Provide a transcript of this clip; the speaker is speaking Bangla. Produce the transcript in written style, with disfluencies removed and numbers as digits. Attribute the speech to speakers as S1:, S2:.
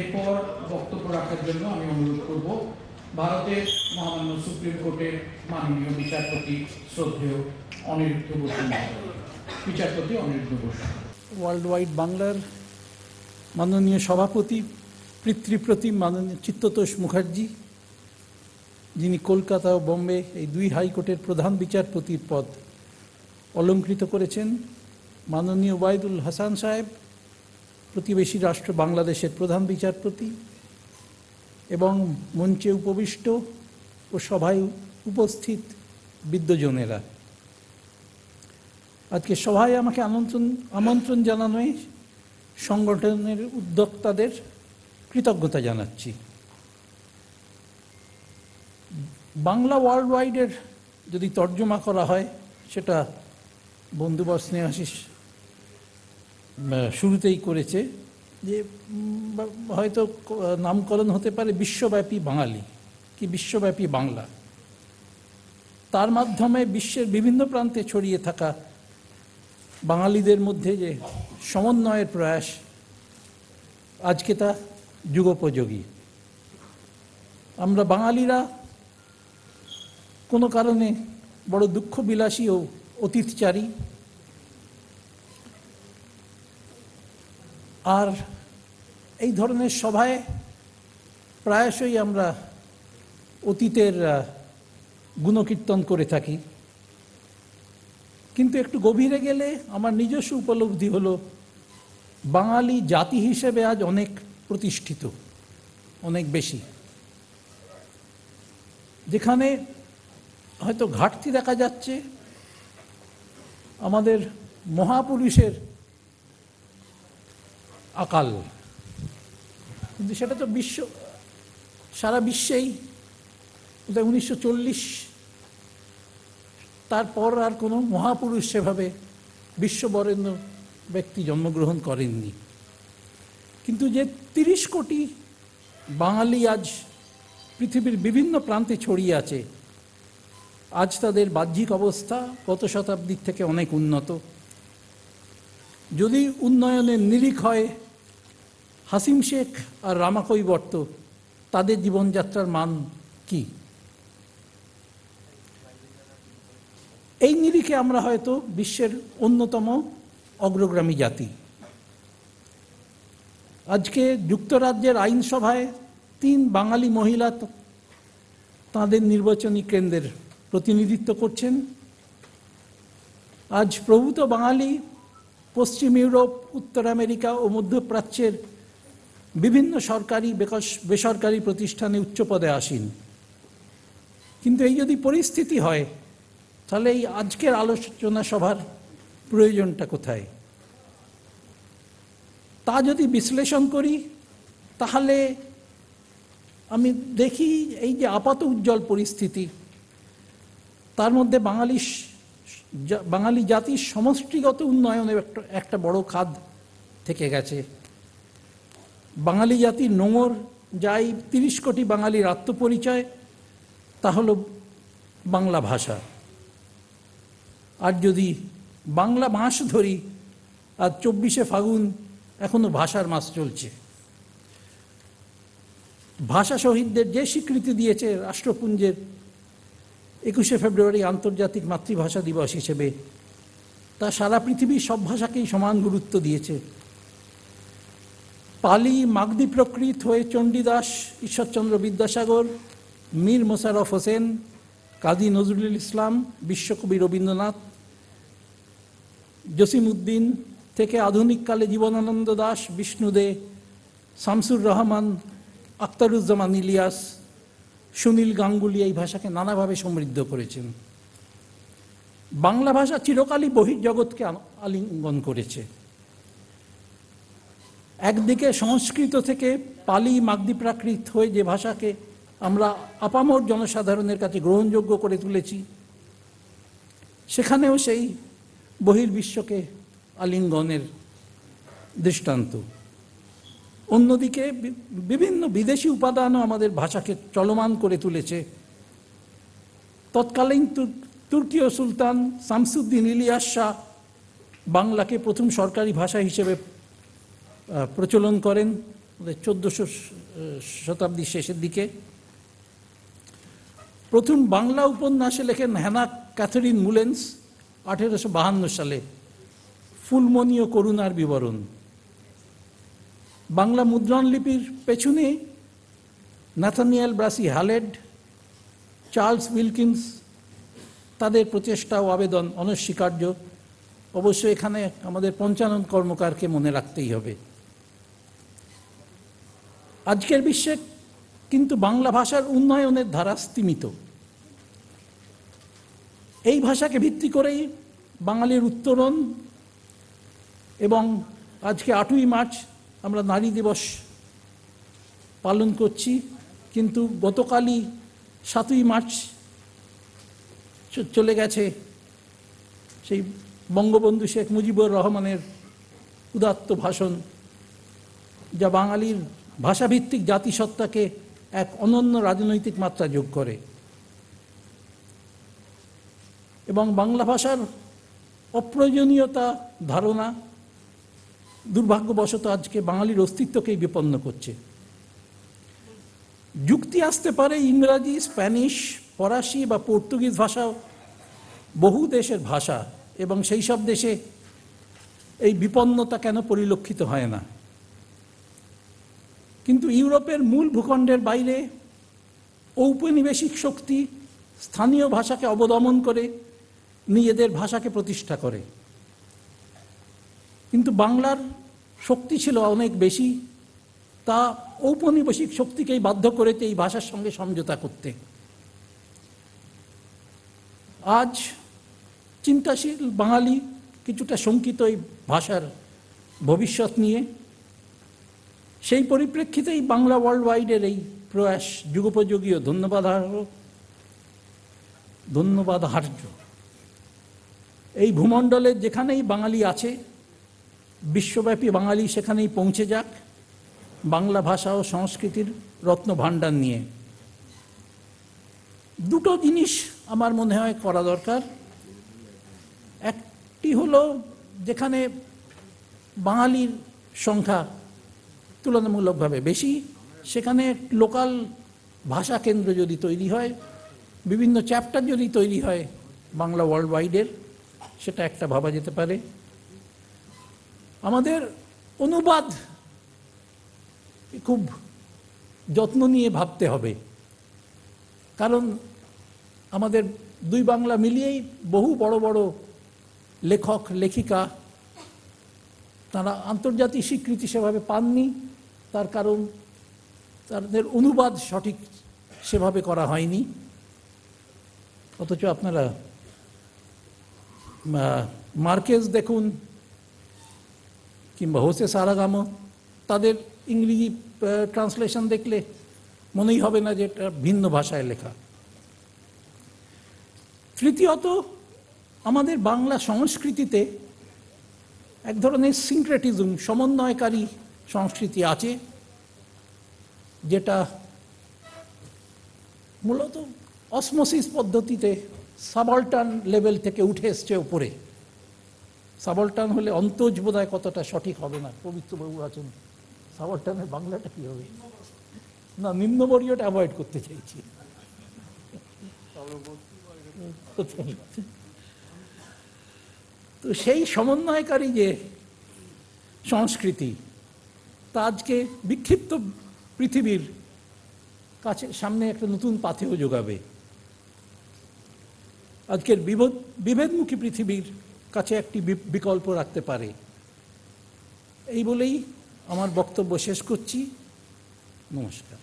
S1: এরপর বক্তব্য রাখার জন্য আমি অনুরোধ করব ভারতের মহামান্য সুপ্রিম কোর্টের মাননীয় বিচারপতি শ্রদ্ধেয় অনিরুদ্ধ বসু বিচারপতি অনিরুদ্ধ বসু।
S2: ওয়ার্ল্ড ওয়াইড বাংলার মাননীয় সভাপতি পিতৃপ্রতিম মাননীয় চিত্ততোষ মুখার্জি, যিনি কলকাতা ও বোম্বে এই দুই হাইকোর্টের প্রধান বিচারপতির পদ অলঙ্কৃত করেছেন, মাননীয় ওবায়দুল হাসান সাহেব, প্রতিবেশী রাষ্ট্র বাংলাদেশের প্রধান বিচারপতি, এবং মঞ্চে উপবিষ্ট ও সভায় উপস্থিত বিদ্বজনেরা, আজকে সভায় আমাকে আমন্ত্রণ জানানোয় সংগঠনের উদ্যোক্তাদের কৃতজ্ঞতা জানাচ্ছি। বাংলা ওয়ার্ল্ড ওয়াইডের যদি তর্জমা করা হয়, সেটা বন্ধুবর স্নেহাশিস শুরুতেই করেছে, যে হয়তো নামকরণ হতে পারে বিশ্বব্যাপী বাঙালি কি বিশ্বব্যাপী বাংলা। তার মাধ্যমে বিশ্বের বিভিন্ন প্রান্তে ছড়িয়ে থাকা বাঙালিদের মধ্যে যে সমন্বয়ের প্রয়াস, আজকে তা যুগোপযোগী। আমরা বাঙালিরা কোনো কারণে বড় দুঃখবিলাসী ও অতীতচারী, আর এই ধরনের সভায় প্রায়শই আমরা অতীতের গুণকীর্তন করে থাকি, কিন্তু একটু গভীরে গেলে আমার নিজস্ব উপলব্ধি হলো বাঙালি জাতি হিসেবে আজ অনেক প্রতিষ্ঠিত, অনেক বেশি। যেখানে হয়তো ঘাটতি দেখা যাচ্ছে আমাদের মহাপুরুষের আকাল, কিন্তু সেটা তো সারা বিশ্বেই 1940 তারপর আর কোনো মহাপুরুষ সেভাবে বিশ্ববরেণ্য ব্যক্তি জন্মগ্রহণ করেননি। কিন্তু যে 30 কোটি বাঙালি আজ পৃথিবীর বিভিন্ন প্রান্তে ছড়িয়ে আছে, আজ তাদের বাহ্যিক অবস্থা গত শতাব্দীর থেকে অনেক উন্নত। যদি উন্নয়নের নিরিখ হয় হাসিম শেখ আর রামাকৈবর্ত, তাদের জীবনযাত্রার মান কি? এই নিরিখে আমরা হয়তো বিশ্বের অন্যতম অগ্রগামী জাতি। আজকে যুক্তরাজ্যের আইনসভায় 3 বাঙালি মহিলা তাঁদের নির্বাচনী কেন্দ্রের প্রতিনিধিত্ব করছেন। আজ প্রভূত বাঙালি পশ্চিম ইউরোপ, উত্তর আমেরিকা ও মধ্যপ্রাচ্যের বিভিন্ন সরকারি বেসরকারি প্রতিষ্ঠানে উচ্চপদে আসীন। কিন্তু এই যদি পরিস্থিতি হয়, তাহলে এই আজকের আলোচনা সভার প্রয়োজনটা কোথায়? তা যদি বিশ্লেষণ করি, তাহলে আমি দেখি এই যে আপাত উজ্জ্বল পরিস্থিতি, তার মধ্যে বাঙালি জাতির সমষ্টিগত উন্নয়নের একটা বড় খাদ থেকে গেছে। বাঙালি জাতির নোঙর, যাই 30 কোটি বাঙালির আত্মপরিচয়, তা হলো বাংলা ভাষা। আর যদি বাংলা মাস ধরি, আর 24শে ফাগুন এখনো ভাষার মাস চলছে। ভাষা শহীদদের যে স্বীকৃতি দিয়েছে রাষ্ট্রপুঞ্জের 21শে ফেব্রুয়ারি আন্তর্জাতিক মাতৃভাষা দিবস হিসেবে, তা সারা পৃথিবীর সব ভাষাকেই সমান গুরুত্ব দিয়েছে। পালি, মাগধী প্রকৃত হয়ে চণ্ডীদাস, ঈশ্বরচন্দ্র বিদ্যাসাগর, মীর মোশাররফ হোসেন, কাজী নজরুল ইসলাম, বিশ্বকবি রবীন্দ্রনাথ, জসিমউদ্দিন থেকে আধুনিককালে জীবনানন্দ দাশ, বিষ্ণু দে, শামসুর রহমান, আখতারুজ্জামান ইলিয়াস, সুনীল গাঙ্গুলি এই ভাষাকে নানাভাবে সমৃদ্ধ করেছেন। বাংলা ভাষা চিরকালই বহির্জগৎকে আলিঙ্গন করেছে। একদিকে সংস্কৃত থেকে পালি, মাগধী প্রাকৃত হয়ে যে ভাষাকে আমরা আপামর জনসাধারণের কাছে গ্রহণযোগ্য করে তুলেছি, সেখানেও সেই বহির্বিশ্বকে আলিঙ্গনের দৃষ্টান্ত। অন্যদিকে বিভিন্ন বিদেশি উপাদানও আমাদের ভাষাকে চলমান করে তুলেছে। তৎকালীন তুর্কীয় সুলতান শামসুদ্দিন ইলিয়াস শাহ বাংলাকে প্রথম সরকারি ভাষা হিসেবে প্রচলন করেন। 1400 শতাব্দীর শেষের দিকে। প্রথম বাংলা উপন্যাসে লেখেন হ্যানা ক্যাথরিন মুলেন্স 1852 সালে, ফুলমণি ও করুণার বিবরণ। বাংলা মুদ্রণ লিপির পেছনে নাথানিয়েল ব্রাসি হ্যালেড, চার্লস উইলকিন্স, তাদের প্রচেষ্টা ও আবেদন অনস্বীকার্য। অবশ্য এখানে আমাদের পঞ্চানন কর্মকারকে মনে রাখতেই হবে। আজকের বিশ্বে কিন্তু বাংলা ভাষার উন্নয়নের ধারা স্তিমিত। এই ভাষাকে ভিত্তি করেই বাঙালির উত্তরণ, এবং আজকে 8ই মার্চ আমরা নারী দিবস পালন করছি, কিন্তু গতকালই 7ই মার্চ চলে গেছে সেই বঙ্গবন্ধু শেখ মুজিবুর রহমানের উদাত্ত ভাষণ, যা বাঙালির ভাষাভিত্তিক জাতিসত্তাকে এক অনন্য রাজনৈতিক মাত্রা যোগ করে এবং বাংলা ভাষার অপ্রয়োজনীয়তা ধারণা দুর্ভাগ্যবশত আজকে বাঙালির অস্তিত্বকেই বিপন্ন করছে। যুক্তি আসতে পারে ইংরাজি, স্প্যানিশ, ফরাসি বা পর্তুগিজ ভাষাও বহু দেশের ভাষা, এবং সেই সব দেশে এই বিপন্নতা কেন পরিলক্ষিত হয় না। কিন্তু ইউরোপের মূল ভূখণ্ডের বাইরে ঔপনিবেশিক শক্তি স্থানীয় ভাষাকে অবদমন করে নিজেদের ভাষাকে প্রতিষ্ঠা করে, কিন্তু বাংলার শক্তি ছিল অনেক বেশি। তা ঔপনিবেশিক শক্তিকেই বাধ্য করেছে এই ভাষার সঙ্গে সমঝোতা করতে। আজ চিন্তাশীল বাঙালি কিছুটা শঙ্কিত এই ভাষার ভবিষ্যৎ নিয়ে। সেই পরিপ্রেক্ষিতেই বাংলা ওয়ার্ল্ড ওয়াইডের এই প্রয়াস যুগোপযোগী ও ধন্যবাদার্হ। এই ভূমণ্ডলের যেখানেই বাঙালি আছে, বিশ্বব্যাপী বাঙালি সেখানেই পৌঁছে যাক বাংলা ভাষা ও সংস্কৃতির রত্নভাণ্ডার নিয়ে। দুটো জিনিস আমার মনে হয় করা দরকার। একটি হলো, যেখানে বাঙালির সংখ্যা তুলনামূলকভাবে বেশি, সেখানে লোকাল ভাষা কেন্দ্র যদি তৈরি হয়, বিভিন্ন চ্যাপ্টার যদি তৈরি হয় বাংলা ওয়ার্ল্ড ওয়াইডের, সেটা একটা ভাবা যেতে পারে। আমাদের অনুবাদ খুব যত্ন নিয়ে ভাবতে হবে, কারণ আমাদের দুই বাংলা মিলিয়েই বহু বড় বড় লেখক লেখিকা তারা আন্তর্জাতিক স্বীকৃতি সেভাবে পাননি। তার কারণ তাদের অনুবাদ সঠিক সেভাবে করা হয়নি। অথচ আপনারা মার্কেজ দেখুন কিংবা হোসে সারাগামো, তাদের ইংরেজি ট্রান্সলেশন দেখলে মনেই হবে না যে এটা ভিন্ন ভাষায় লেখা। তৃতীয়ত, আমাদের বাংলা সংস্কৃতিতে এক ধরনের সিনক্রেটিজম, সমন্বয়কারী সংস্কৃতি আছে, যেটা মূলত অসমোসিস পদ্ধতিতে সাবঅল্টার্ন লেভেল থেকে উঠে এসছে উপরে। সাবঅল্টার্ন হলে অন্তজ বোধহয় কতটা সঠিক হবে না, পবিত্রবাবু আছেন, সাবঅল্টার্নের বাংলাটা কি হবে? না, নিম্নবর্গীয়টা অ্যাভয়েড করতে চাইছি। তো সেই সমন্বয়কারী যে সংস্কৃতি, তা আজকে বিক্ষিপ্ত পৃথিবীর কাছে সামনে একটা নতুন পাথেয় যোগাবে। আজকের বিভেদমুখী পৃথিবীর কাছে একটি বিকল্প রাখতে পারে। এই বলেই আমার বক্তব্য শেষ করছি। নমস্কার।